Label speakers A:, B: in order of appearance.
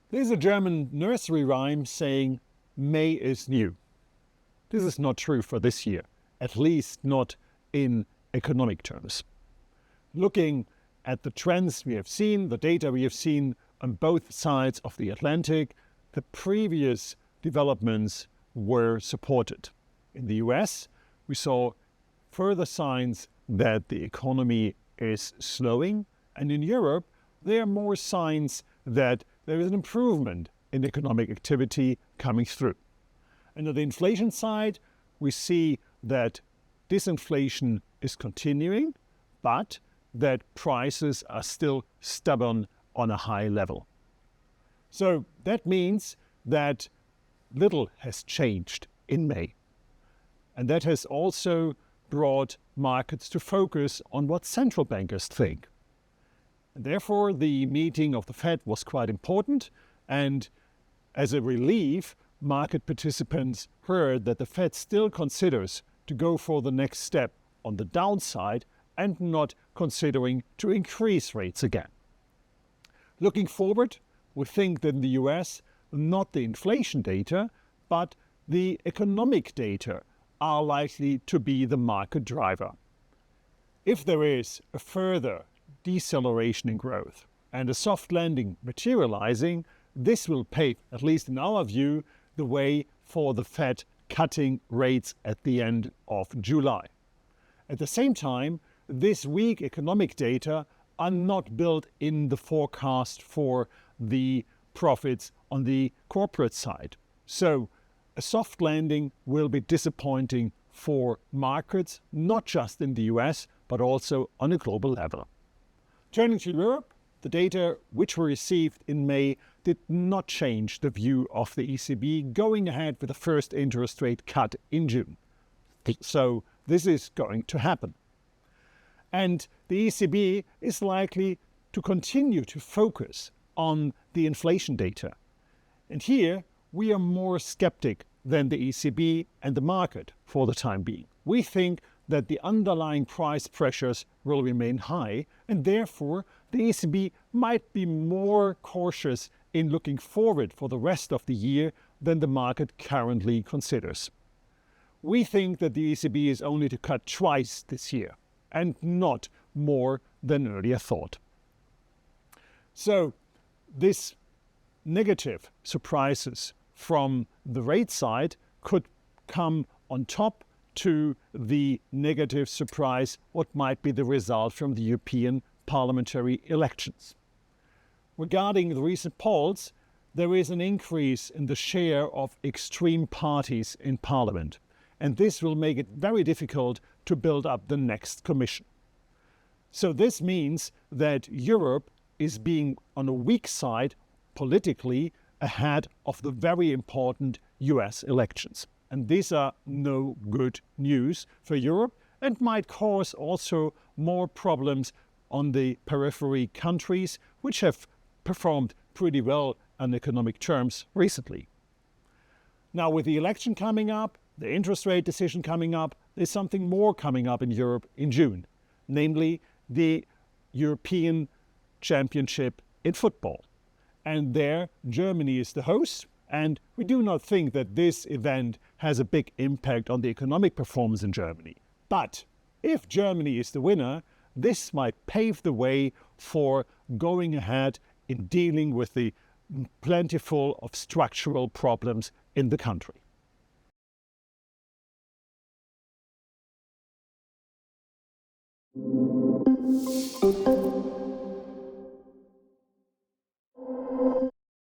A: There's a German nursery rhyme saying, May is new. This is not true for this year, at least not in economic terms. Looking at the trends we have seen, the data we have seen on both sides of the Atlantic, the previous developments were supported. In the US, we saw further signs that the economy is slowing, and in Europe, there are more signs that there is an improvement in economic activity coming through. And on the inflation side, we see that disinflation is continuing, but that prices are still stubborn on a high level. So that means that little has changed in May. And that has also brought markets to focus on what central bankers think. And therefore, the meeting of the Fed was quite important, and as a relief, market participants heard that the Fed still considers to go for the next step on the downside and not considering to increase rates again. Looking forward, we think that in the US, not the inflation data, but the economic data are likely to be the market driver. If there is a further deceleration in growth and a soft landing materializing, this will pave, at least in our view, the way for the Fed cutting rates at the end of July. At the same time, this weak economic data are not built in the forecast for the profits on the corporate side. So a soft landing will be disappointing for markets, not just in the US, but also on a global level. Turning to Europe, the data which were received in May did not change the view of the ECB going ahead with the first interest rate cut in June. So this is going to happen. And the ECB is likely to continue to focus on the inflation data. And here we are more skeptic than the ECB and the market for the time being. We think that the underlying price pressures will remain high, and therefore the ECB might be more cautious in looking forward for the rest of the year than the market currently considers. We think that the ECB is only to cut twice this year, and not more than earlier thought. So this negative surprises from the rate side could come on top to the negative surprise what might be the result from the European parliamentary elections. Regarding the recent polls, there is an increase in the share of extreme parties in parliament, and this will make it very difficult to build up the next commission. So this means that Europe is being on a weak side politically ahead of the very important US elections. And these are no good news for Europe and might cause also more problems on the periphery countries, which have performed pretty well on economic terms recently. Now, with the election coming up, the interest rate decision coming up, there's something more coming up in Europe in June, namely the European Championship in football. And there, Germany is the host, and we do not think that this event has a big impact on the economic performance in Germany. But if Germany is the winner, this might pave the way for going ahead in dealing with the plentiful of structural problems in the country.